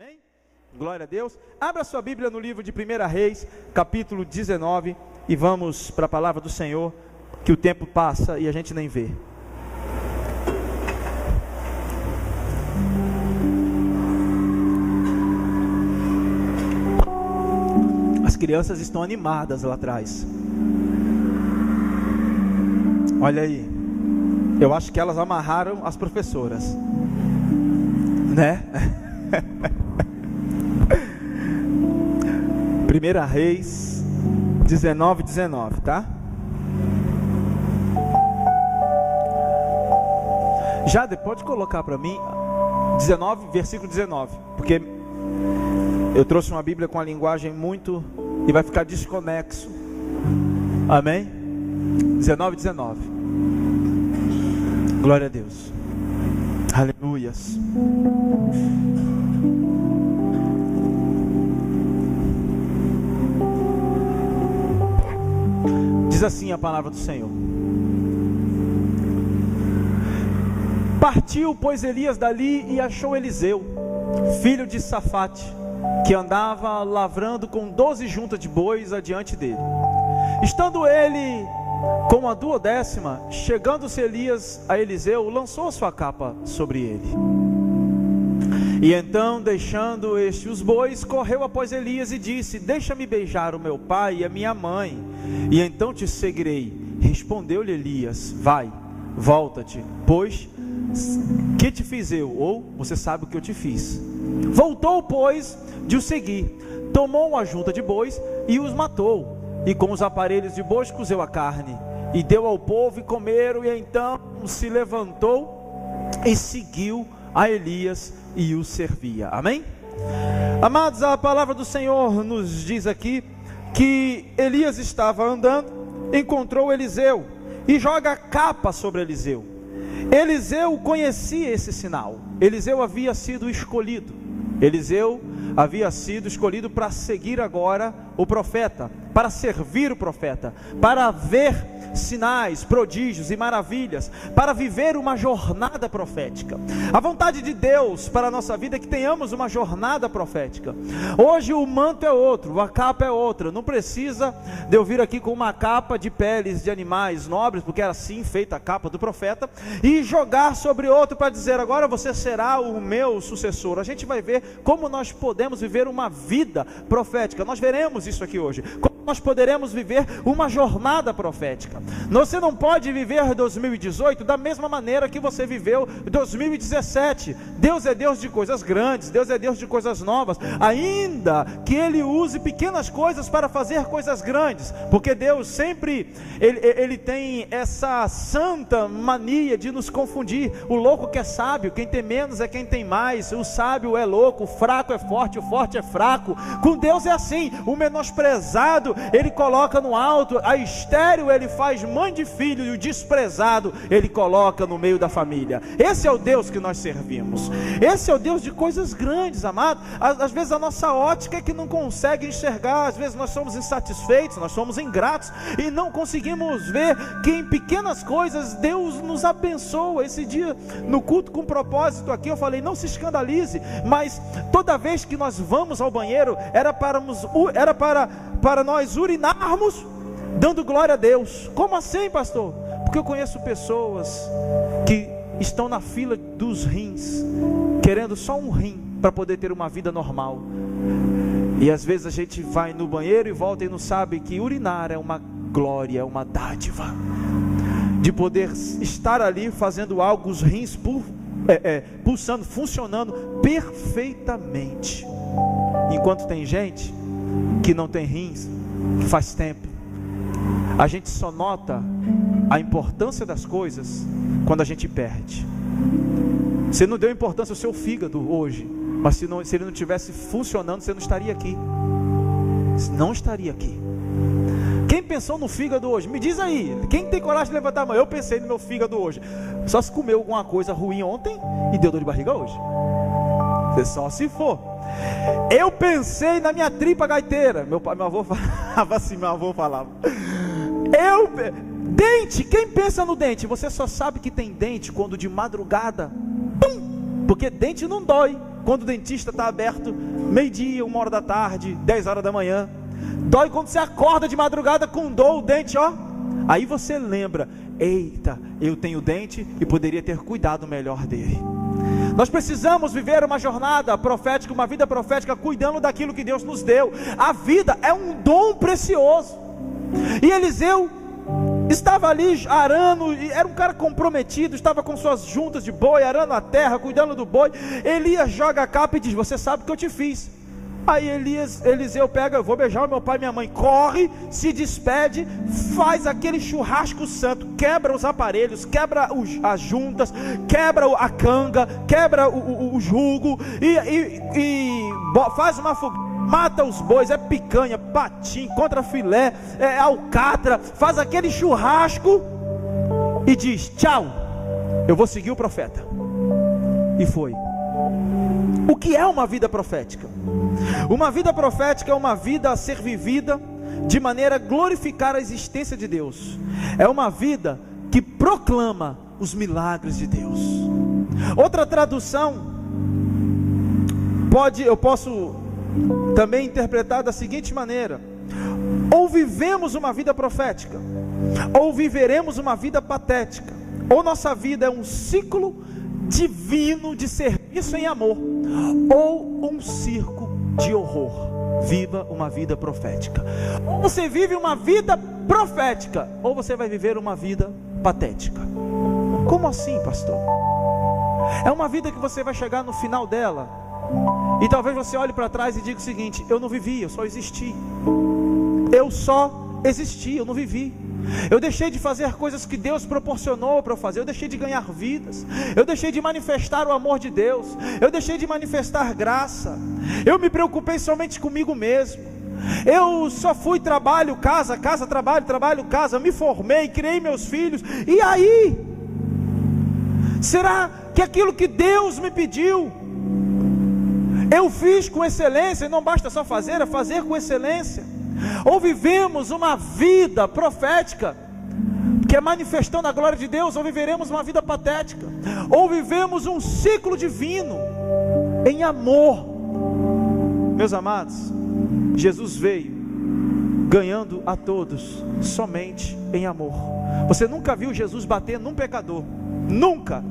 Amém? Glória a Deus. Abra sua Bíblia no livro de 1 Reis, capítulo 19, e vamos para a palavra do Senhor, que o tempo passa e a gente nem vê. As crianças estão animadas lá atrás. Olha aí. Eu acho que elas amarraram as professoras, né? 1 Reis 19, tá? Já pode colocar para mim 19, versículo 19, porque eu trouxe uma Bíblia com a linguagem muito e vai ficar desconexo. Amém? 19. Glória a Deus. Aleluias. Diz assim a palavra do Senhor: Partiu, pois, Elias dali e achou Eliseu, filho de Safate, que andava lavrando com 12 juntas de bois adiante dele. Estando ele com a 12ª, chegando-se Elias a Eliseu, lançou a sua capa sobre ele. E então, deixando este os bois, correu após Elias e disse: Deixa-me beijar o meu pai e a minha mãe, e então te seguirei. Respondeu-lhe Elias: Vai, volta-te, pois que te fiz eu? Ou você sabe o que eu te fiz. Voltou, pois, de o seguir, tomou uma junta de bois e os matou, e com os aparelhos de bois cozeu a carne, e deu ao povo e comeram. E então se levantou e seguiu a Elias e o servia. Amém? Amados, a palavra do Senhor nos diz aqui que Elias estava andando, encontrou Eliseu e joga a capa sobre Eliseu. Eliseu conhecia esse sinal. Eliseu havia sido escolhido. Eliseu havia sido escolhido para seguir agora o profeta, para servir o profeta, para ver sinais, prodígios e maravilhas, para viver uma jornada profética. A vontade de Deus para a nossa vida é que tenhamos uma jornada profética. Hoje o manto é outro, a capa é outra. Não precisa de eu vir aqui com uma capa de peles de animais nobres, porque era assim feita a capa do profeta, e jogar sobre outro para dizer: agora você será o meu sucessor. A gente vai ver como nós podemos viver uma vida profética. Nós veremos isso aqui hoje. Como nós poderemos viver uma jornada profética. Você não pode viver 2018 da mesma maneira que você viveu 2017. Deus é Deus de coisas grandes, Deus é Deus de coisas novas, ainda que Ele use pequenas coisas para fazer coisas grandes, porque Deus sempre, Ele tem essa santa mania de nos confundir. O louco que é sábio, quem tem menos é quem tem mais. O sábio é louco, o fraco é forte, o forte é fraco. Com Deus é assim: o menosprezado Ele coloca no alto, a estéril Ele faz mãe de filho, e o desprezado Ele coloca no meio da família. Esse é o Deus que nós servimos. Esse é o Deus de coisas grandes, amado. Às vezes a nossa ótica é que não consegue enxergar. Às vezes nós somos insatisfeitos, nós somos ingratos e não conseguimos ver que em pequenas coisas Deus nos abençoa. Esse dia no culto com propósito aqui eu falei: não se escandalize, mas toda vez que nós vamos ao banheiro era para nós urinarmos dando glória a Deus. Como assim, pastor? Porque eu conheço pessoas que estão na fila dos rins, querendo só um rim para poder ter uma vida normal. E às vezes a gente vai no banheiro e volta e não sabe que urinar é uma glória, é uma dádiva, de poder estar ali fazendo algo, os rins pulsando, funcionando perfeitamente. Enquanto tem gente que não tem rins faz tempo. A gente só nota a importância das coisas quando a gente perde. Você não deu importância ao seu fígado hoje, mas se ele não estivesse funcionando, você não estaria aqui. Não estaria aqui. Quem pensou no fígado hoje? Me diz aí. Quem tem coragem de levantar a mão? Eu pensei no meu fígado hoje. Só se comeu alguma coisa ruim ontem e deu dor de barriga hoje. Só se for. Eu pensei na minha tripa gaiteira. Meu avô falava assim, dente, quem pensa no dente? Você só sabe que tem dente quando de madrugada, porque dente não dói quando o dentista está aberto, meio-dia, 1h da tarde, 10h da manhã. Dói quando você acorda de madrugada com dor, o dente, ó. Aí você lembra, eita, eu tenho dente e poderia ter cuidado melhor dele. Nós precisamos viver uma jornada profética, uma vida profética, cuidando daquilo que Deus nos deu. A vida é um dom precioso. E Eliseu estava ali arando, e era um cara comprometido, estava com suas juntas de boi, arando a terra, cuidando do boi. Elias joga a capa e diz: você sabe o que eu te fiz. Aí Eliseu pega: eu vou beijar o meu pai e minha mãe. Corre, se despede, faz aquele churrasco santo, quebra os aparelhos, quebra as juntas, quebra a canga, quebra o jugo, e faz uma fogueira, mata os bois, é picanha, patim, contra filé, é alcatra, faz aquele churrasco e diz: tchau, eu vou seguir o profeta. E foi. O que é uma vida profética? Uma vida profética é uma vida a ser vivida de maneira a glorificar a existência de Deus. É uma vida que proclama os milagres de Deus. Outra tradução eu posso também interpretar da seguinte maneira: ou vivemos uma vida profética, ou viveremos uma vida patética. Ou nossa vida é um ciclo divino de serviço em amor, ou um circo de horror. Viva uma vida profética. Ou você vive uma vida profética, ou você vai viver uma vida patética. Como assim, pastor? É uma vida que você vai chegar no final dela, e talvez você olhe para trás e diga o seguinte: eu não vivi, eu só existi. Eu só existi, eu não vivi. Eu deixei de fazer coisas que Deus proporcionou para eu fazer. Eu deixei de ganhar vidas. Eu deixei de manifestar o amor de Deus. Eu deixei de manifestar graça. Eu me preocupei somente comigo mesmo. Eu só fui trabalho, casa, trabalho, trabalho, casa. Me formei, criei meus filhos. E aí? Será que aquilo que Deus me pediu eu fiz com excelência? E não basta só fazer, é fazer com excelência. Ou vivemos uma vida profética, que é manifestando a glória de Deus, ou viveremos uma vida patética. Ou vivemos um ciclo divino em amor. Meus amados, Jesus veio ganhando a todos somente em amor. Você nunca viu Jesus bater num pecador, nunca.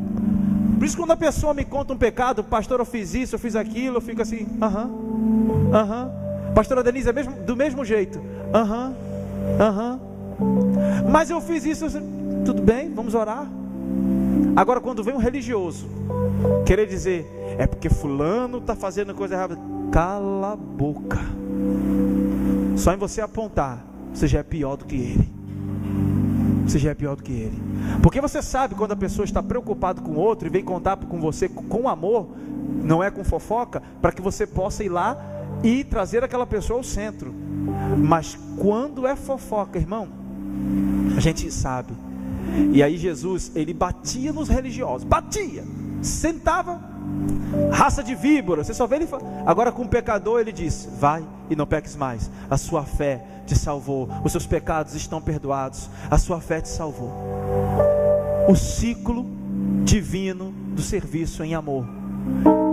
Por isso, quando a pessoa me conta um pecado: pastor, eu fiz isso, eu fiz aquilo, eu fico assim: pastora Denise, é do mesmo jeito. Mas eu fiz isso. Tudo bem, vamos orar. Agora, quando vem um religioso querer dizer: é porque fulano está fazendo coisa errada. Cala a boca. Só em você apontar, você já é pior do que ele. Você já é pior do que ele. Porque você sabe quando a pessoa está preocupada com o outro e vem contar com você com amor, não é com fofoca, para que você possa ir lá e trazer aquela pessoa ao centro. Mas quando é fofoca, irmão, a gente sabe. E aí Jesus, ele batia nos religiosos, batia, sentava, raça de víbora, você só vê ele. Agora com o pecador ele diz: vai e não peques mais, a sua fé te salvou, os seus pecados estão perdoados, a sua fé te salvou. O ciclo divino do serviço em amor.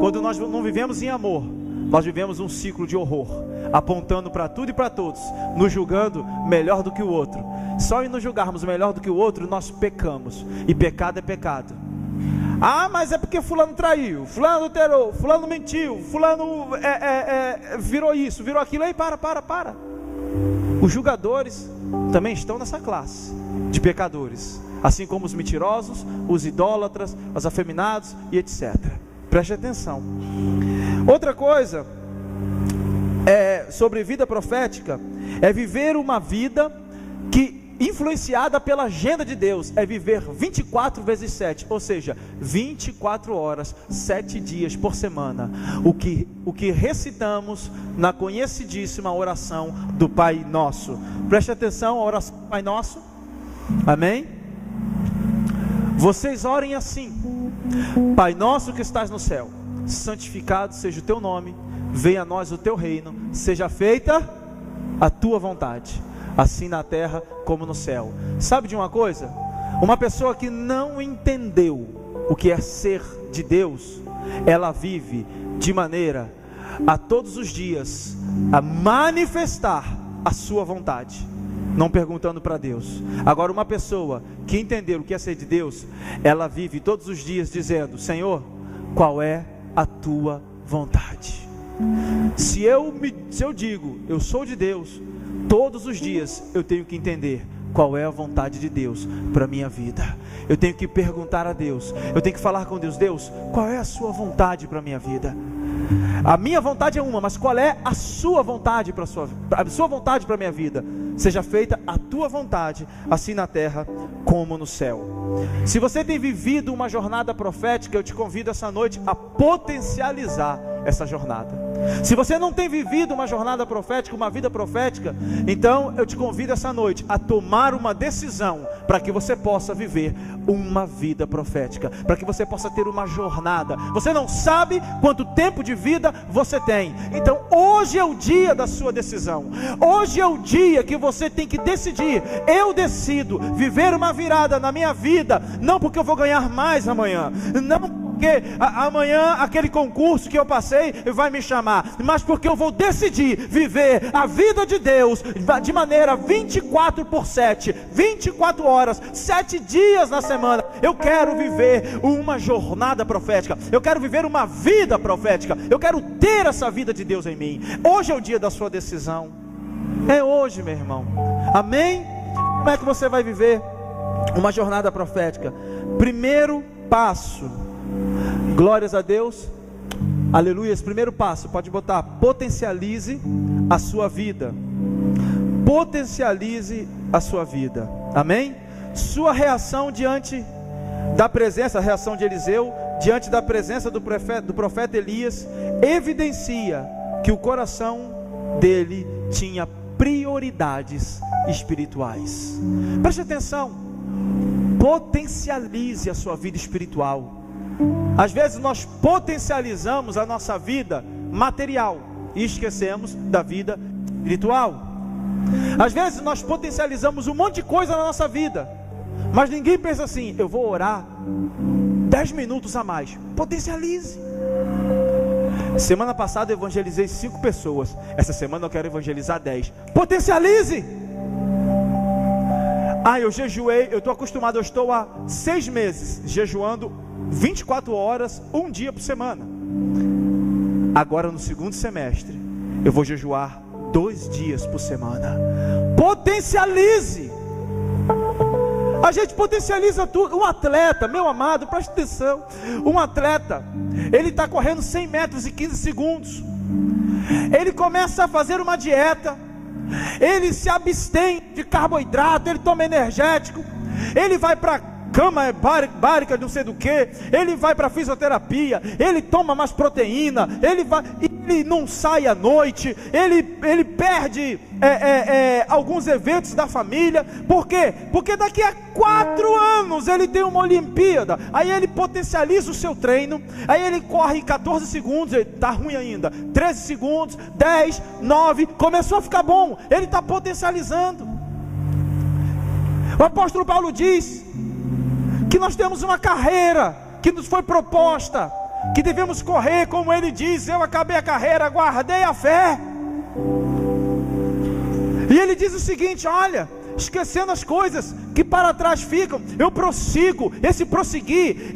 Quando nós não vivemos em amor, nós vivemos um ciclo de horror, apontando para tudo e para todos, nos julgando melhor do que o outro. Só em nos julgarmos melhor do que o outro, nós pecamos. E pecado é pecado. Ah, mas é porque fulano traiu, fulano adulterou, fulano mentiu, fulano virou isso, virou aquilo. Aí para. Os julgadores também estão nessa classe de pecadores, assim como os mentirosos, os idólatras, os afeminados e etc. Preste atenção. Outra coisa sobre vida profética é viver uma vida que, influenciada pela agenda de Deus, é viver 24 vezes 7, ou seja, 24 horas, 7 dias por semana, o que recitamos na conhecidíssima oração do Pai Nosso. Preste atenção, a oração do Pai Nosso. Amém? Vocês orem assim: Pai nosso que estás no céu, santificado seja o teu nome, venha a nós o teu reino, seja feita a tua vontade, assim na terra como no céu. Sabe de uma coisa? Uma pessoa que não entendeu o que é ser de Deus, ela vive de maneira a todos os dias a manifestar a sua vontade, não perguntando para Deus. Agora, uma pessoa que entender o que é ser de Deus, ela vive todos os dias dizendo: Senhor, qual é a tua vontade? Se eu digo, eu sou de Deus, todos os dias eu tenho que entender qual é a vontade de Deus para a minha vida. Eu tenho que perguntar a Deus, eu tenho que falar com Deus: Deus, qual é a sua vontade para a minha vida? A minha vontade é uma, mas qual é a sua vontade para a sua vontade para a minha vida? Seja feita a tua vontade, assim na terra como no céu. Se você tem vivido uma jornada profética, eu te convido essa noite a potencializar essa jornada. Se você não tem vivido uma jornada profética, uma vida profética, então eu te convido essa noite a tomar uma decisão para que você possa viver uma vida profética, para que você possa ter uma jornada. Você não sabe quanto tempo de vida você tem, então hoje é o dia da sua decisão. Hoje é o dia que você tem que decidir: eu decido viver uma virada na minha vida, não porque eu vou ganhar mais amanhã, não porque amanhã aquele concurso que eu passei vai me chamar, mas porque eu vou decidir viver a vida de Deus de maneira 24/7, 24 horas, 7 dias na semana. Eu quero viver uma jornada profética, eu quero viver uma vida profética, eu quero ter essa vida de Deus em mim. Hoje é o dia da sua decisão, é hoje, meu irmão, amém? Como é que você vai viver uma jornada profética? Primeiro passo, glórias a Deus, aleluia. Esse primeiro passo, pode botar: potencialize a sua vida. Potencialize a sua vida, amém? Sua reação diante da presença, a reação de Eliseu diante da presença do profeta Elias, evidencia que o coração dele tinha prioridades espirituais. Preste atenção, potencialize a sua vida espiritual. Às vezes nós potencializamos a nossa vida material e esquecemos da vida espiritual. Às vezes nós potencializamos um monte de coisa na nossa vida, mas ninguém pensa assim: eu vou orar 10 minutos a mais. Potencialize. Semana passada eu evangelizei 5 pessoas, essa semana eu quero evangelizar 10. Potencialize. Eu jejuei, eu estou acostumado, eu estou há 6 meses jejuando 24 horas, um dia por semana. Agora no segundo semestre eu vou jejuar 2 dias por semana. Potencialize. A gente potencializa tudo. Um atleta, meu amado, preste atenção, um atleta, ele está correndo 100 metros em 15 segundos, ele começa a fazer uma dieta, ele se abstém de carboidrato, ele toma energético, ele vai para cama bárica, não sei do que, ele vai para fisioterapia, ele toma mais proteína, ele não sai à noite, ele perde alguns eventos da família. Por quê? Porque daqui a 4 anos ele tem uma Olimpíada. Aí ele potencializa o seu treino, aí ele corre em 14 segundos, ele está ruim ainda, 13 segundos, 10, 9, começou a ficar bom, ele está potencializando. O apóstolo Paulo diz que nós temos uma carreira que nos foi proposta, que devemos correr, como ele diz: eu acabei a carreira, guardei a fé. E ele diz o seguinte: olha, esquecendo as coisas que para trás ficam, eu prossigo. Esse prosseguir,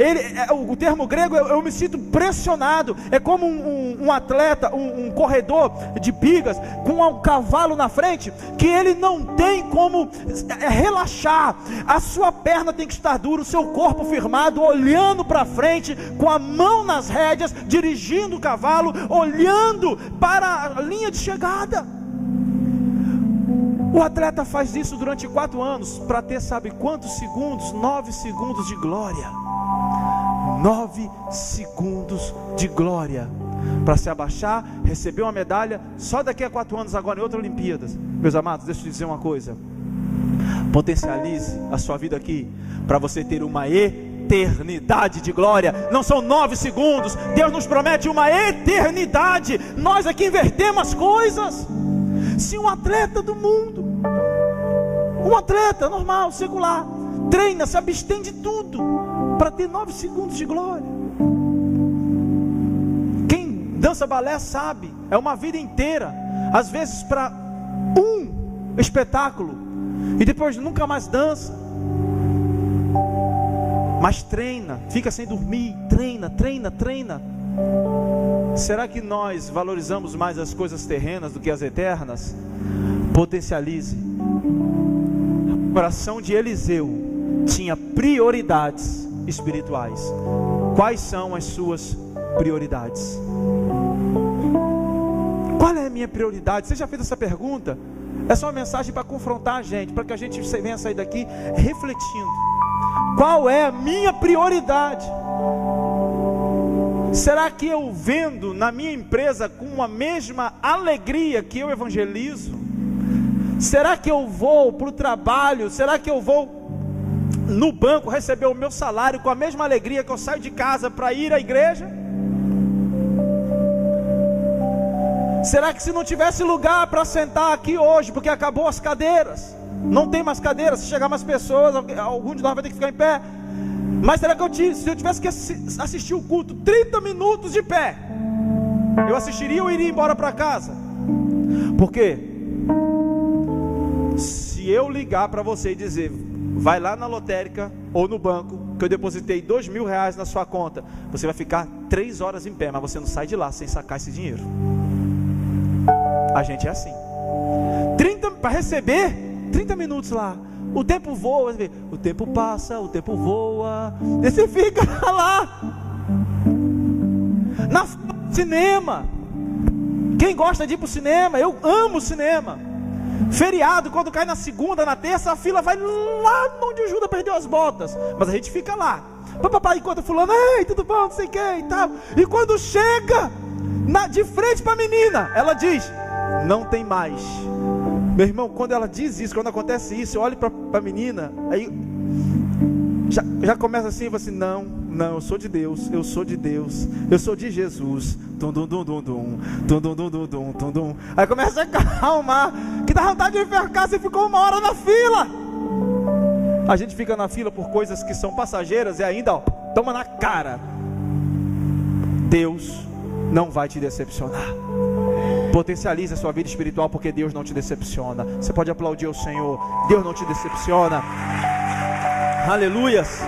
o termo grego, eu me sinto pressionado. É como um atleta, um corredor de bigas com um cavalo na frente, que ele não tem como relaxar. A sua perna tem que estar dura, o seu corpo firmado, olhando para frente, com a mão nas rédeas, dirigindo o cavalo, olhando para a linha de chegada. O atleta faz isso durante 4 anos, para ter sabe quantos segundos? 9 segundos de glória. 9 segundos de glória, para se abaixar, receber uma medalha, só daqui a 4 anos, agora em outras Olimpíadas. Meus amados, deixa eu te dizer uma coisa: potencialize a sua vida aqui, para você ter uma eternidade de glória. Não são 9 segundos, Deus nos promete uma eternidade. Nós aqui invertemos as coisas. Se um atleta do mundo, um atleta normal, secular, treina, se abstém de tudo para ter 9 segundos de glória. Quem dança balé sabe, é uma vida inteira, às vezes para um espetáculo, e depois nunca mais dança, mas treina, fica sem dormir, treina. Será que nós valorizamos mais as coisas terrenas do que as eternas? Potencialize. O coração de Eliseu tinha prioridades espirituais. Quais são as suas prioridades? Qual é a minha prioridade? Você já fez essa pergunta? É só uma mensagem para confrontar a gente, para que a gente venha sair daqui refletindo. Qual é a minha prioridade? Será que eu vendo na minha empresa com a mesma alegria que eu evangelizo? Será que eu vou para o trabalho? Será que eu vou no banco receber o meu salário com a mesma alegria que eu saio de casa para ir à igreja? Será que se não tivesse lugar para sentar aqui hoje, porque acabou as cadeiras, não tem mais cadeiras, se chegar mais pessoas, algum de nós vai ter que ficar em pé, mas será que se eu tivesse que assistir o culto 30 minutos de pé, eu assistiria ou iria embora para casa? Por quê? Se eu ligar para você e dizer, vai lá na lotérica ou no banco, que eu depositei R$2.000 na sua conta, você vai ficar 3 horas em pé, mas você não sai de lá sem sacar esse dinheiro. A gente é assim, para receber 30 minutos lá, o tempo voa, o tempo passa, o tempo voa, e você fica lá, na cinema. Quem gosta de ir para o cinema? Eu amo cinema. Feriado, quando cai na segunda, na terça, a fila vai lá onde o Judas perdeu as botas, mas a gente fica lá, papai, enquanto fulano, ei, tudo bom, não sei o que e tal, e quando chega de frente para a menina, ela diz, não tem mais. Meu irmão, quando ela diz isso, quando acontece isso, eu olho para a menina, aí já começa assim, assim, não, eu sou de Deus, eu sou de Jesus, aí começa a acalmar, que dá vontade de enfercar, você ficou 1 hora na fila. A gente fica na fila por coisas que são passageiras e ainda, toma na cara. Deus não vai te decepcionar. Potencialize a sua vida espiritual, porque Deus não te decepciona. Você pode aplaudir o Senhor. Deus não te decepciona. Aleluias,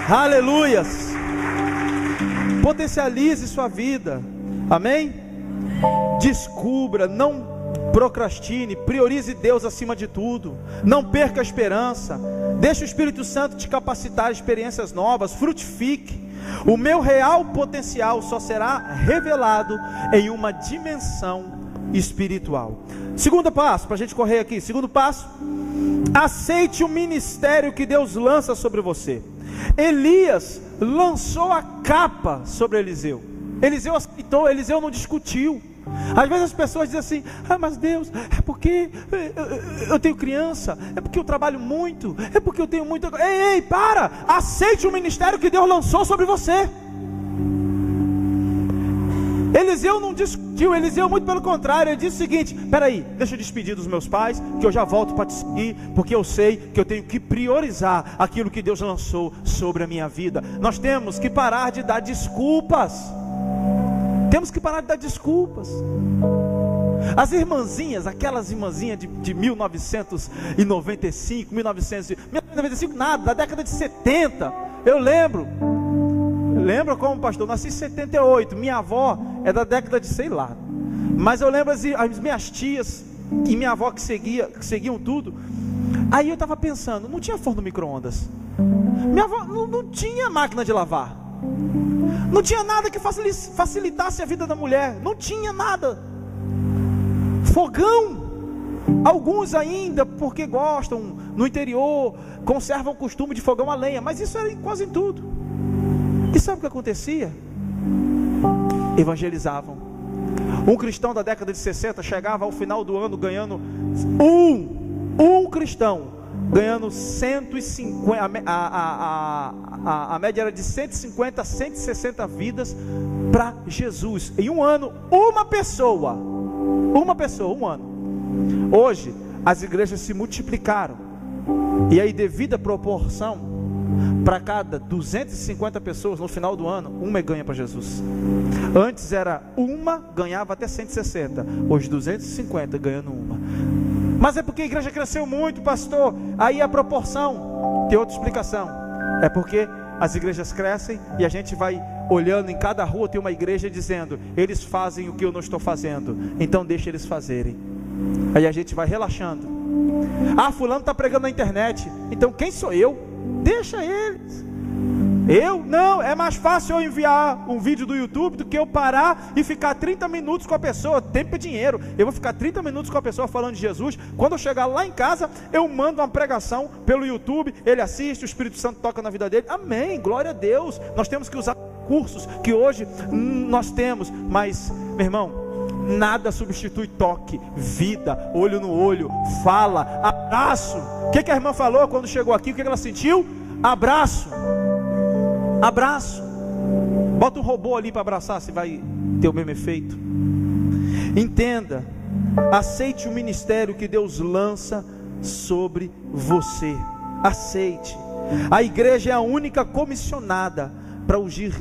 aleluias. Potencialize sua vida. Amém? Descubra, não procrastine, priorize Deus acima de tudo. Não perca a esperança. Deixe o Espírito Santo te capacitar a experiências novas. Frutifique. O meu real potencial só será revelado em uma dimensão espiritual. Segundo passo, para a gente correr aqui. Segundo passo, aceite o ministério que Deus lança sobre você. Elias lançou a capa sobre Eliseu. Eliseu aceitou, Eliseu não discutiu. Às vezes as pessoas dizem assim, mas Deus, é porque eu tenho criança, é porque eu trabalho muito, é porque eu tenho muita... Ei, para! Aceite o ministério que Deus lançou sobre você. Eliseu não discutiu, Eliseu muito pelo contrário, ele disse o seguinte, peraí, deixa eu despedir dos meus pais, que eu já volto para te seguir, porque eu sei que eu tenho que priorizar aquilo que Deus lançou sobre a minha vida. Nós temos que parar de dar desculpas. Temos que parar de dar desculpas. As irmãzinhas, aquelas irmãzinhas de 1995, 1995 nada, da década de 70, eu lembro como pastor, nasci em 78, minha avó é da década de sei lá, mas eu lembro as minhas tias e minha avó que seguiam tudo. Aí eu estava pensando, não tinha forno micro-ondas, minha avó não tinha máquina de lavar, não tinha nada que facilitasse a vida da mulher, não tinha nada. Fogão, alguns ainda, porque gostam, no interior, conservam o costume de fogão a lenha, mas isso era quase em tudo. E sabe o que acontecia? Evangelizavam. Um cristão da década de 60 chegava ao final do ano ganhando um cristão ganhando 150, a média era de 150 a 160 vidas para Jesus. Em um ano, uma pessoa, um ano. Hoje, as igrejas se multiplicaram. E aí, devida proporção, para cada 250 pessoas no final do ano, uma ganha para Jesus. Antes era uma, ganhava até 160, hoje 250 ganhando uma. Mas é porque a igreja cresceu muito, pastor. Aí a proporção, tem outra explicação, é porque as igrejas crescem e a gente vai olhando em cada rua, tem uma igreja dizendo: eles fazem o que eu não estou fazendo, então deixa eles fazerem. Aí a gente vai relaxando. Ah, fulano está pregando na internet, então quem sou eu? Deixa eles. Eu? Não, é mais fácil eu enviar um vídeo do YouTube do que eu parar e ficar 30 minutos com a pessoa. Tempo é dinheiro. Eu vou ficar 30 minutos com a pessoa falando de Jesus. Quando eu chegar lá em casa, eu mando uma pregação pelo YouTube, ele assiste, o Espírito Santo toca na vida dele. Amém, glória a Deus. Nós temos que usar cursos que hoje nós temos, mas, meu irmão, nada substitui toque, vida, olho no olho, fala, abraço. O que a irmã falou quando chegou aqui? O que ela sentiu? Abraço. Abraço. Bota um robô ali para abraçar, se vai ter o mesmo efeito. Entenda, aceite o ministério que Deus lança sobre você. Aceite. A igreja é a única comissionada para ungir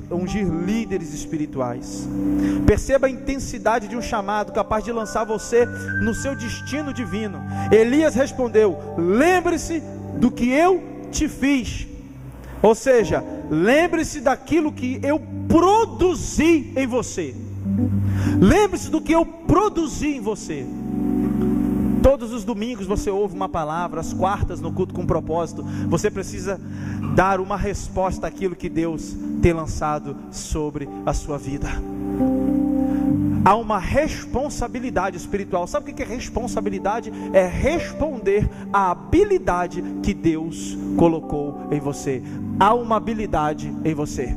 líderes espirituais. Perceba a intensidade de um chamado capaz de lançar você no seu destino divino. Elias respondeu: lembre-se do que eu te fiz. Ou seja, lembre-se daquilo que eu produzi em você. Lembre-se do que eu produzi em você. Todos os domingos você ouve uma palavra, às quartas no culto com propósito. Você precisa dar uma resposta àquilo que Deus tem lançado sobre a sua vida. Há uma responsabilidade espiritual. Sabe o que é responsabilidade? É responder à habilidade que Deus colocou em você. Há uma habilidade em você.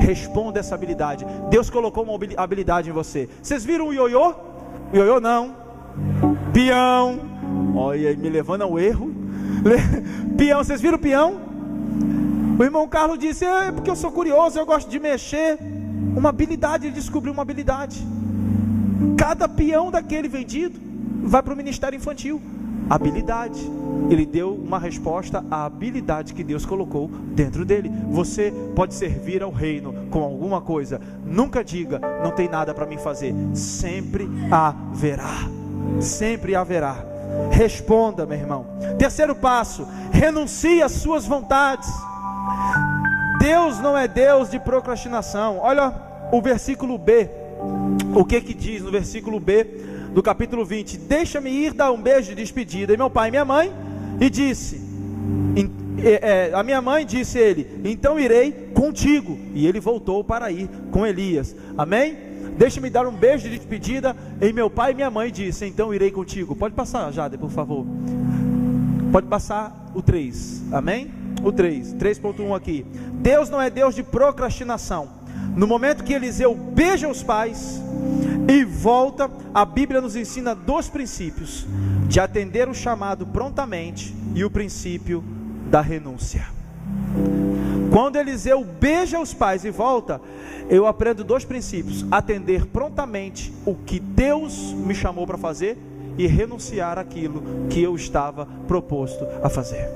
Responda essa habilidade. Deus colocou uma habilidade em você. Vocês viram o ioiô? Ioiô não. Peão. Olha aí, me levando ao erro. Peão, vocês viram o peão? O irmão Carlos disse: é porque eu sou curioso, eu gosto de mexer. Uma habilidade, ele descobriu uma habilidade. Cada peão daquele vendido vai para o ministério infantil. Habilidade. Ele deu uma resposta à habilidade que Deus colocou dentro dele. Você pode servir ao reino com alguma coisa. Nunca diga: não tem nada para mim fazer. Sempre haverá. Sempre haverá. Responda, meu irmão. Terceiro passo: renuncie às suas vontades. Deus não é Deus de procrastinação. Olha o versículo B. O que diz no versículo B do capítulo 20? Deixa-me ir dar um beijo de despedida. E meu pai e minha mãe, e disse, a minha mãe disse ele: então irei contigo. E ele voltou para ir com Elias. Amém? Deixa-me dar um beijo de despedida. E meu pai e minha mãe disse: então irei contigo. Pode passar, Jade, por favor. Pode passar o 3. Amém? O 3.1 aqui. Deus não é Deus de procrastinação. No momento que Eliseu beija os pais e volta, a Bíblia nos ensina 2 princípios: de atender o chamado prontamente e o princípio da renúncia. Quando Eliseu beija os pais e volta, eu aprendo 2 princípios: atender prontamente o que Deus me chamou para fazer e renunciar àquilo que eu estava proposto a fazer.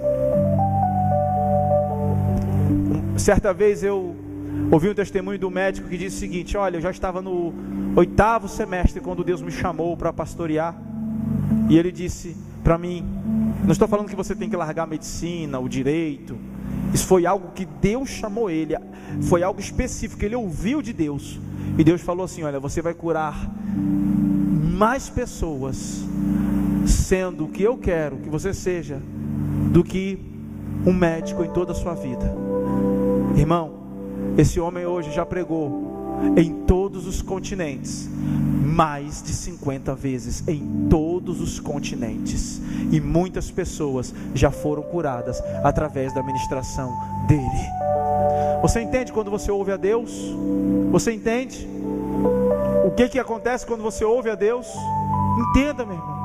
Certa vez eu ouvi um testemunho do médico que disse o seguinte: olha, eu já estava no 8º semestre quando Deus me chamou para pastorear, e ele disse para mim: não estou falando que você tem que largar a medicina, o direito. Isso foi algo que Deus chamou ele, foi algo específico, ele ouviu de Deus, e Deus falou assim: olha, você vai curar mais pessoas sendo o que eu quero que você seja do que um médico em toda a sua vida. Irmão, esse homem hoje já pregou em todos os continentes, mais de 50 vezes em todos os continentes, e muitas pessoas já foram curadas através da ministração dele. Você entende quando você ouve a Deus? Você entende o que acontece quando você ouve a Deus? Entenda, meu irmão.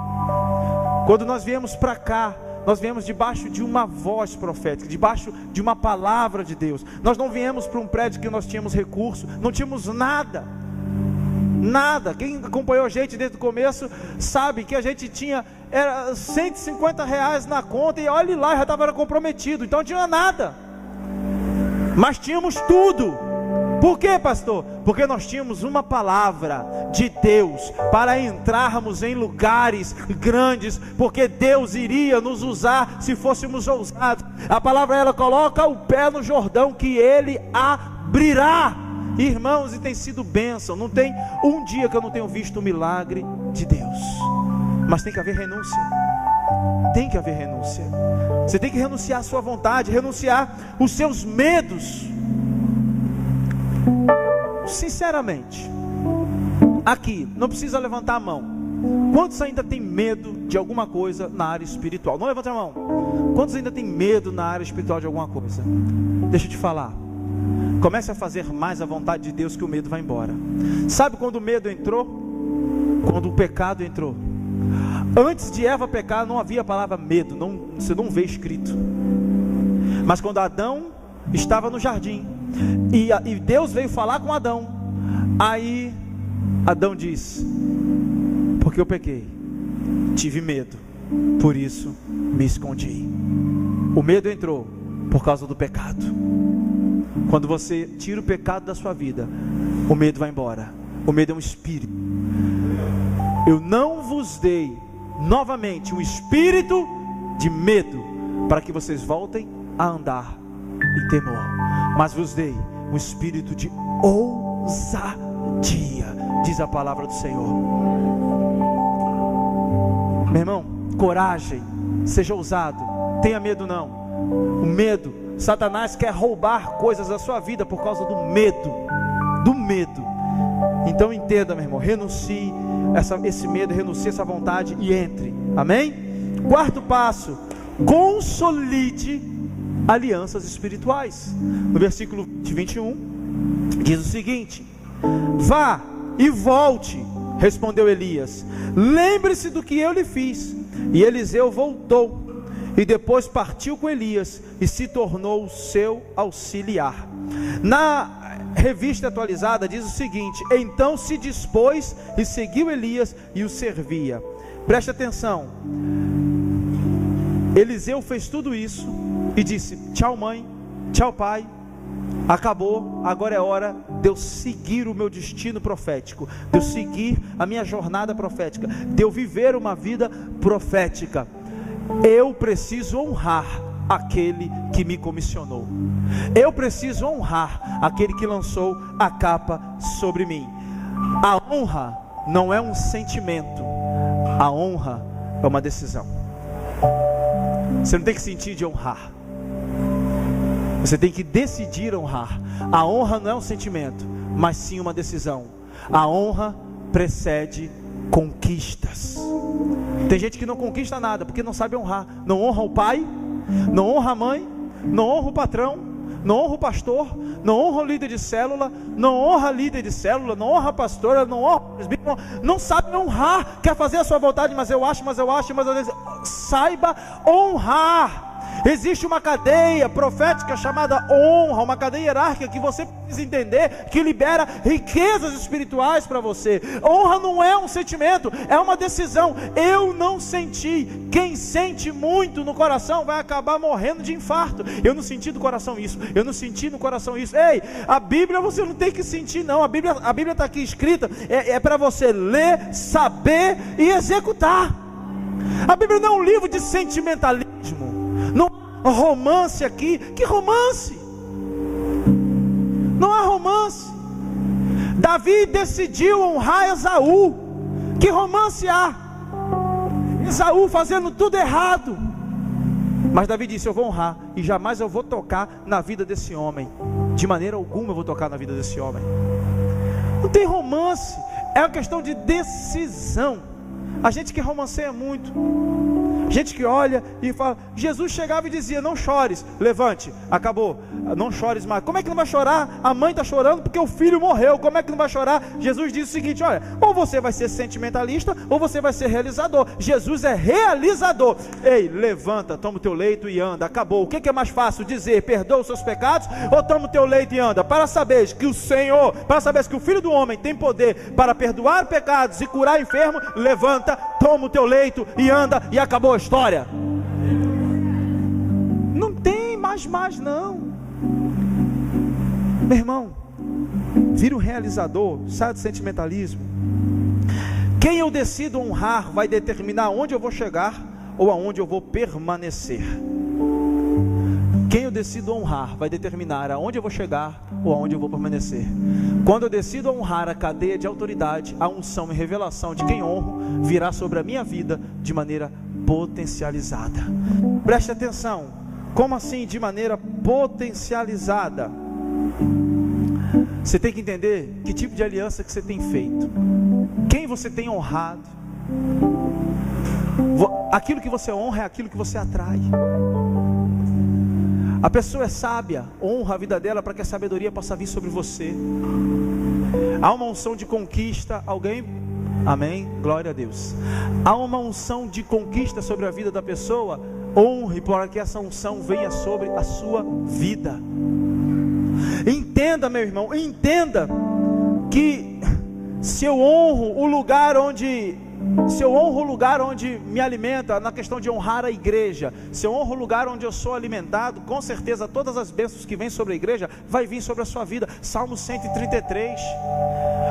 Quando nós viemos para cá, nós viemos debaixo de uma voz profética, debaixo de uma palavra de Deus. Nós não viemos para um prédio que nós tínhamos recurso, não tínhamos nada. Nada. Quem acompanhou a gente desde o começo sabe que a gente tinha R$150 na conta, e olhe lá, já estava comprometido, então não tinha nada. mas tínhamos tudo. Por quê, pastor? Porque nós tínhamos uma palavra de Deus para entrarmos em lugares grandes, porque Deus iria nos usar se fôssemos ousados. A palavra, ela coloca o pé no Jordão, que Ele abrirá. Irmãos, e tem sido bênção. Não tem um dia que eu não tenho visto o milagre de Deus. Mas tem que haver renúncia. Tem que haver renúncia. Você tem que renunciar à sua vontade, renunciar os seus medos. Sinceramente, aqui, não precisa levantar a mão. Quantos ainda tem medo de alguma coisa na área espiritual? Não levanta a mão. Quantos ainda tem medo na área espiritual de alguma coisa? Deixa eu te falar. Comece a fazer mais a vontade de Deus, que o medo vai embora. Sabe quando o medo entrou? Quando o pecado entrou. Antes de Eva pecar, não havia a palavra medo, você não vê escrito. Mas quando Adão estava no jardim, e Deus veio falar com Adão, aí Adão diz: porque eu pequei, tive medo, por isso me escondi. O medo entrou por causa do pecado. Quando você tira o pecado da sua vida, o medo vai embora. O medo é um espírito. Eu não vos dei novamente um espírito de medo, para que vocês voltem a andar em temor, mas vos dei um espírito de ousadia, diz a palavra do Senhor. Meu irmão, coragem, seja ousado, tenha medo não. O medo, Satanás quer roubar coisas da sua vida por causa do medo. Então entenda, meu irmão, renuncie esse medo, renuncie essa vontade e entre. Amém? Quarto passo: consolide alianças espirituais. No versículo 21 diz o seguinte: vá e volte, respondeu Elias, lembre-se do que eu lhe fiz. E Eliseu voltou, e depois partiu com Elias, e se tornou seu auxiliar. Na Revista Atualizada diz o seguinte: então se dispôs e seguiu Elias e o servia. Preste atenção, Eliseu fez tudo isso e disse: tchau mãe, tchau pai, acabou, agora é hora de eu seguir o meu destino profético, de eu seguir a minha jornada profética, de eu viver uma vida profética. Eu preciso honrar aquele que me comissionou. Eu preciso honrar aquele que lançou a capa sobre mim. A honra não é um sentimento, a honra é uma decisão. Você não tem que sentir de honrar, você tem que decidir honrar. A honra não é um sentimento, mas sim uma decisão. A honra precede conquistas. Tem gente que não conquista nada porque não sabe honrar. Não honra o pai, não honra a mãe, não honra o patrão, não honra o pastor, não honra o líder de célula, não honra a líder de célula, não honra a pastora, não honra o presbítero, não sabe honrar. Quer fazer a sua vontade, mas eu acho. Saiba honrar. Existe uma cadeia profética chamada honra, uma cadeia hierárquica que você precisa entender, que libera riquezas espirituais para você. Honra não é um sentimento, é uma decisão. Eu não senti. Quem sente muito no coração vai acabar morrendo de infarto. Eu não senti no coração isso, eu não senti no coração isso. Ei, a Bíblia você não tem que sentir não. A Bíblia está aqui escrita, é para você ler, saber e executar. A Bíblia não é um livro de sentimentalismo. Não há romance aqui. Que romance? Não há romance. Davi decidiu honrar Esaú. Que romance há? Esaú fazendo tudo errado, mas Davi disse: eu vou honrar, e jamais eu vou tocar na vida desse homem. De maneira alguma eu vou tocar na vida desse homem. Não tem romance, é uma questão de decisão. A gente que romanceia muito, gente que olha e fala. Jesus chegava e dizia: não chores, levante, acabou, não chores mais. Como é que não vai chorar? A mãe está chorando porque o filho morreu. Como é que não vai chorar? Jesus diz o seguinte: olha, ou você vai ser sentimentalista, ou você vai ser realizador. Jesus é realizador. Ei, levanta, toma o teu leito e anda. Acabou. O que é mais fácil dizer? Perdoa os seus pecados, ou toma o teu leito e anda? Para saberes que o Senhor, para saberes que o Filho do Homem tem poder para perdoar pecados e curar enfermo, levanta, toma o teu leito e anda, e acabou a história. Não tem mais não. Meu irmão, vira um realizador, sai do sentimentalismo. Quem eu decido honrar vai determinar aonde eu vou chegar ou aonde eu vou permanecer. Quem eu decido honrar vai determinar aonde eu vou chegar ou aonde eu vou permanecer. Quando eu decido honrar a cadeia de autoridade, a unção e revelação de quem honro virá sobre a minha vida de maneira potencializada. Preste atenção, como assim de maneira potencializada? Você tem que entender que tipo de aliança que você tem feito, quem você tem honrado. Aquilo que você honra é aquilo que você atrai. A pessoa é sábia, honra a vida dela para que a sabedoria possa vir sobre você. Há uma unção de conquista, alguém? Amém? Glória a Deus. Há uma unção de conquista sobre a vida da pessoa, honre para que essa unção venha sobre a sua vida. Entenda, meu irmão, entenda que se eu honro o lugar onde me alimenta, na questão de honrar a igreja, se eu honro o lugar onde eu sou alimentado, com certeza todas as bênçãos que vêm sobre a igreja, vai vir sobre a sua vida. Salmo 133,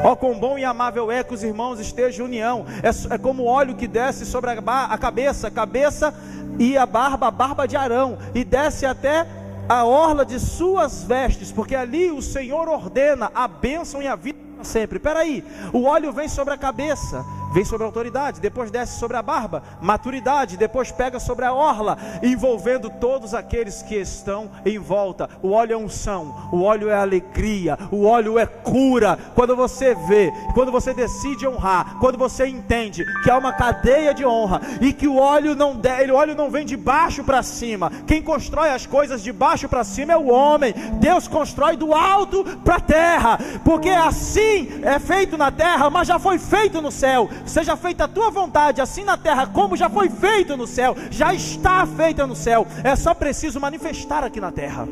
ó quão bom e amável é que os irmãos estejam em união, é como óleo que desce sobre a cabeça e a barba de Arão, e desce até a orla de suas vestes, porque ali o Senhor ordena a bênção e a vida sempre. Peraí, o óleo vem sobre a cabeça, vem sobre a autoridade, depois desce sobre a barba, maturidade, depois pega sobre a orla, envolvendo todos aqueles que estão em volta. O óleo é unção, o óleo é alegria, o óleo é cura. Quando você vê, quando você decide honrar, quando você entende que há uma cadeia de honra e que o óleo não vem de baixo para cima. Quem constrói as coisas de baixo para cima é o homem. Deus constrói do alto para a terra, porque assim é feito na terra, mas já foi feito no céu. Seja feita a tua vontade, assim na terra como já foi feito no céu. Já está feita no céu, é só preciso manifestar aqui na terra.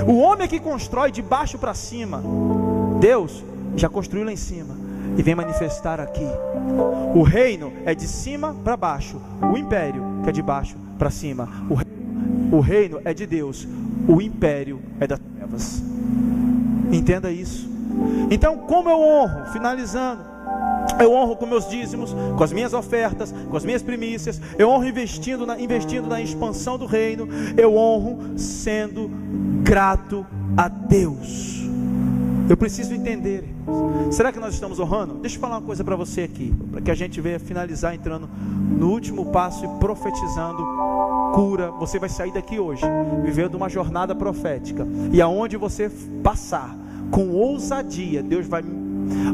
O homem que constrói de baixo para cima, Deus já construiu lá em cima e vem manifestar aqui. O reino é de cima para baixo, o império que é de baixo para cima. O reino é de Deus, o império é das trevas. Entenda isso. Então, como eu honro? Finalizando, eu honro com meus dízimos, com as minhas ofertas, com as minhas primícias. Eu honro investindo na expansão do reino. Eu honro sendo grato a Deus. Eu preciso entender, irmãos. Será que nós estamos honrando? Deixa eu falar uma coisa para você aqui, para que a gente venha finalizar entrando no último passo e profetizando cura. Você vai sair daqui hoje vivendo uma jornada profética, e aonde você passar com ousadia, Deus vai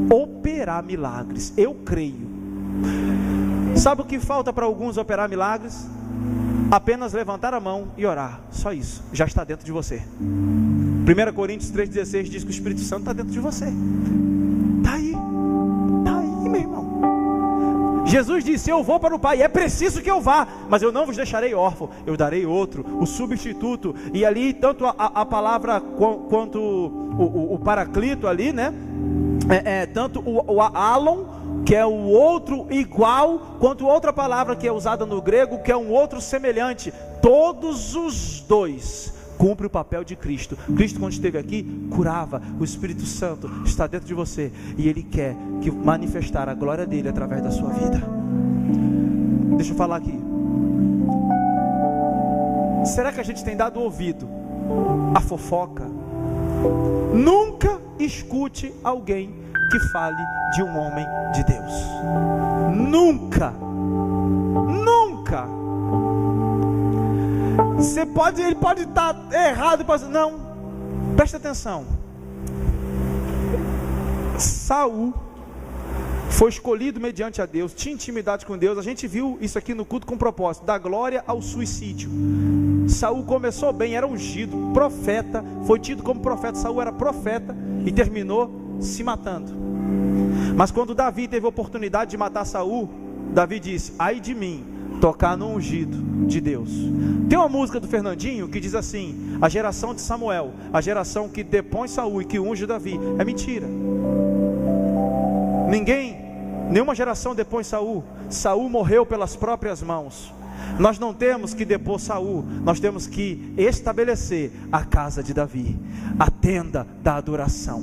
operar milagres. Eu creio. Sabe o que falta para alguns operar milagres? Apenas levantar a mão e orar. Só isso, já está dentro de você. 1 Coríntios 3,16 diz que o Espírito Santo está dentro de você. Está aí, meu irmão. Jesus disse: eu vou para o Pai, é preciso que eu vá, mas eu não vos deixarei órfão, eu darei outro, o substituto. E ali, tanto a palavra quanto o paraclito ali, né? Tanto o alon, que é o outro igual, quanto outra palavra que é usada no grego, que é um outro semelhante. Todos os dois cumprem o papel de Cristo. Cristo, quando esteve aqui, curava. O Espírito Santo está dentro de você, e Ele quer manifestar a glória dEle através da sua vida. Deixa eu falar aqui. Será que a gente tem dado ouvido à fofoca? Nunca escute alguém que fale de um homem de Deus. Nunca. Ele pode estar errado, não. Presta atenção. Saul foi escolhido mediante a Deus, tinha intimidade com Deus. A gente viu isso aqui no culto com propósito, da glória ao suicídio. Saul começou bem, era ungido, profeta, foi tido como profeta. Saul era profeta e terminou se matando. Mas quando Davi teve a oportunidade de matar Saul, Davi disse: ai de mim, tocar no ungido de Deus. Tem uma música do Fernandinho que diz assim: a geração de Samuel, a geração que depõe Saul e que unge Davi. É mentira. Nenhuma geração depõe Saul. Saul morreu pelas próprias mãos. Nós não temos que depor Saul, nós temos que estabelecer a casa de Davi, a tenda da adoração.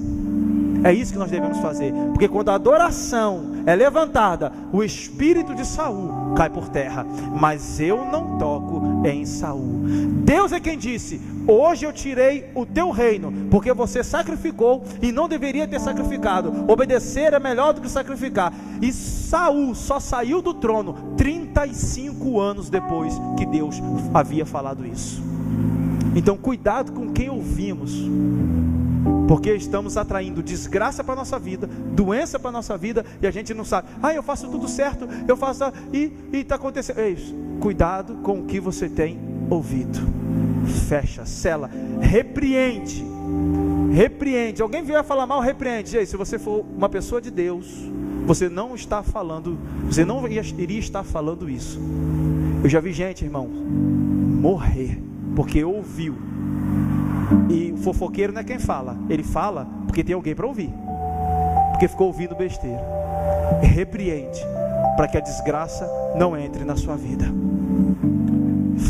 É isso que nós devemos fazer, porque quando a adoração é levantada, o espírito de Saul cai por terra. Mas eu não toco em Saul. Deus é quem disse: hoje eu tirei o teu reino, porque você sacrificou e não deveria ter sacrificado. Obedecer é melhor do que sacrificar. E Saul só saiu do trono 35 anos depois que Deus havia falado isso. Então cuidado com quem ouvimos, porque estamos atraindo desgraça para a nossa vida, doença para a nossa vida, e a gente não sabe. Eu faço tudo certo, eu faço e está acontecendo. É isso. Cuidado com o que você tem ouvido. Fecha, sela, repreende. Alguém vier falar mal, repreende. Se você for uma pessoa de Deus, você não está falando, você não iria estar falando isso. Eu já vi gente, irmão, morrer porque ouviu. E o fofoqueiro não é quem fala, ele fala porque tem alguém para ouvir, porque ficou ouvindo besteira. Repreende, para que a desgraça não entre na sua vida.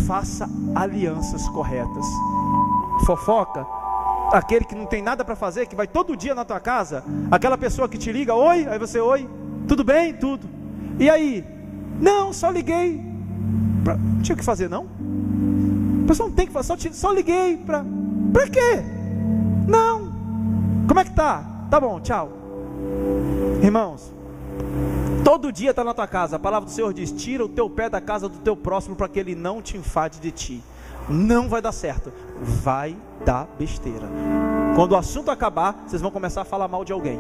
Faça alianças corretas. Fofoca, aquele que não tem nada para fazer, que vai todo dia na tua casa, aquela pessoa que te liga: oi, aí você: oi, tudo bem? Tudo. E aí? Não, só liguei não tinha o que fazer não? A pessoa não tem que fazer, só liguei para quê? Não. Como é que tá? Tá bom, tchau. Irmãos, todo dia está na tua casa. A palavra do Senhor diz: tira o teu pé da casa do teu próximo, para que ele não te enfade de ti. Não vai dar certo, vai dar besteira. Quando o assunto acabar, vocês vão começar a falar mal de alguém.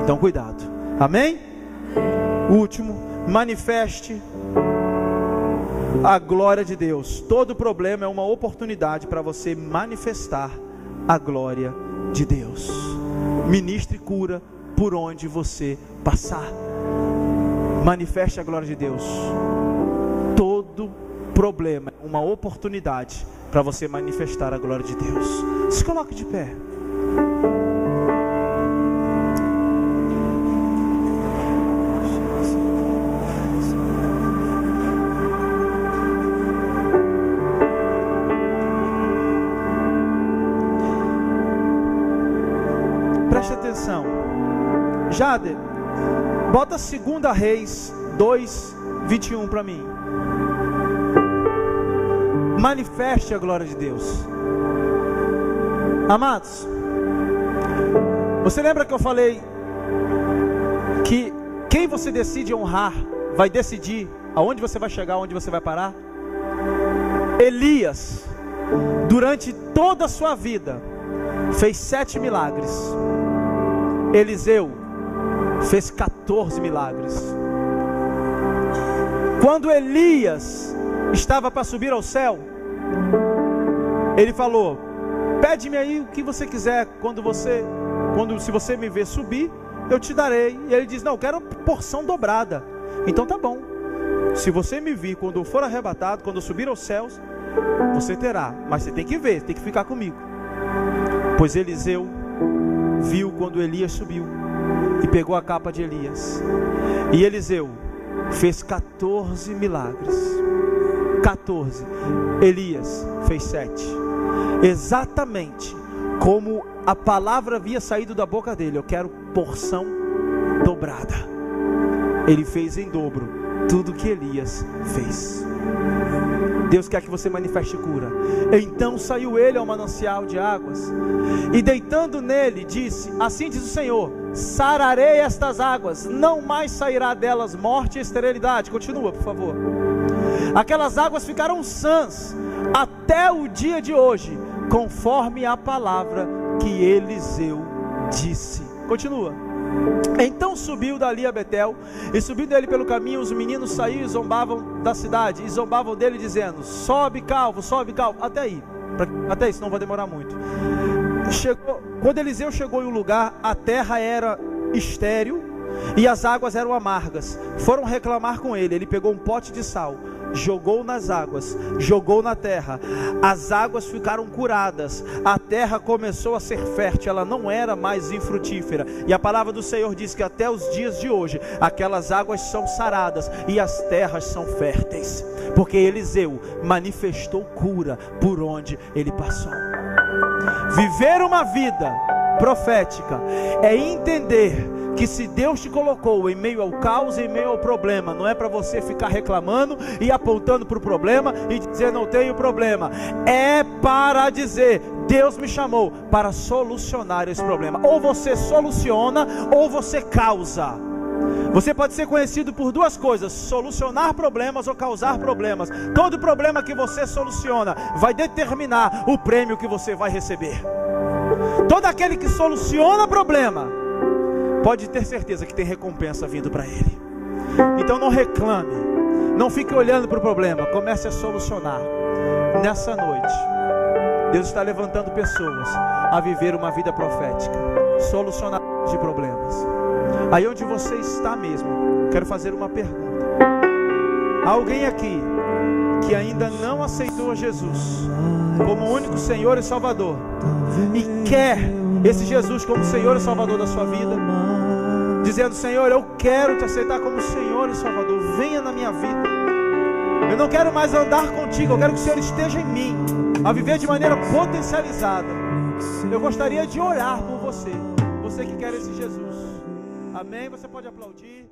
Então cuidado, amém? Último, manifeste a glória de Deus. Todo problema é uma oportunidade para você manifestar a glória de Deus. Ministre cura por onde você passar. Manifeste a glória de Deus. Todo problema é uma oportunidade para você manifestar a glória de Deus. Se coloque de pé. Preste atenção. Jade, bota 2 Reis 2:21 para mim. Manifeste a glória de Deus. Amados, você lembra que eu falei que quem você decide honrar vai decidir aonde você vai chegar, aonde você vai parar? Elias, durante toda a sua vida, fez 7 milagres. Eliseu fez 14 milagres. Quando Elias estava para subir ao céu, ele falou: pede-me aí o que você quiser, se você me ver subir, eu te darei. E ele diz: não, eu quero porção dobrada. Então tá bom, se você me vir quando eu for arrebatado, quando eu subir aos céus, você terá, mas você tem que ver, tem que ficar comigo. Pois Eliseu viu quando Elias subiu e pegou a capa de Elias. E Eliseu fez 14 milagres. 14. Elias fez 7. Exatamente como a palavra havia saído da boca dele: eu quero porção dobrada. Ele fez em dobro tudo que Elias fez. Deus quer que você manifeste cura. Então saiu ele ao manancial de águas, e deitando nele disse: assim diz o Senhor, sararei estas águas, não mais sairá delas morte e esterilidade. Continua, por favor. Aquelas águas ficaram sãs até o dia de hoje, conforme a palavra que Eliseu disse. Continua. Então subiu dali a Betel, e subindo ele pelo caminho, os meninos saíam e zombavam da cidade, e zombavam dele dizendo: sobe calvo, até aí, senão vai demorar muito. Quando Eliseu chegou em um lugar, a terra era estéril e as águas eram amargas. Foram reclamar com ele. Ele pegou um pote de sal, jogou nas águas, jogou na terra, as águas ficaram curadas, a terra começou a ser fértil, ela não era mais infrutífera, e a palavra do Senhor diz que até os dias de hoje, aquelas águas são saradas, e as terras são férteis, porque Eliseu manifestou cura por onde ele passou. Viver uma vida profética é entender que se Deus te colocou em meio ao caos, em meio ao problema, não é para você ficar reclamando e apontando para o problema e dizer não tenho problema, é para dizer Deus me chamou para solucionar esse problema. Ou você soluciona ou você causa. Você pode ser conhecido por duas coisas: solucionar problemas ou causar problemas. Todo problema que você soluciona vai determinar o prêmio que você vai receber. Todo aquele que soluciona problema pode ter certeza que tem recompensa vindo para ele. Então não reclame, não fique olhando para o problema, comece a solucionar. Nessa noite Deus está levantando pessoas a viver uma vida profética, solucionar de problemas. Aí onde você está mesmo, quero fazer uma pergunta. Há alguém aqui que ainda não aceitou Jesus como único Senhor e Salvador e quer esse Jesus como Senhor e Salvador da sua vida, dizendo: Senhor, eu quero te aceitar como Senhor e Salvador, venha na minha vida, eu não quero mais andar contigo, eu quero que o Senhor esteja em mim, a viver de maneira potencializada. Eu gostaria de orar por você, você que quer esse Jesus. Amém? Você pode aplaudir.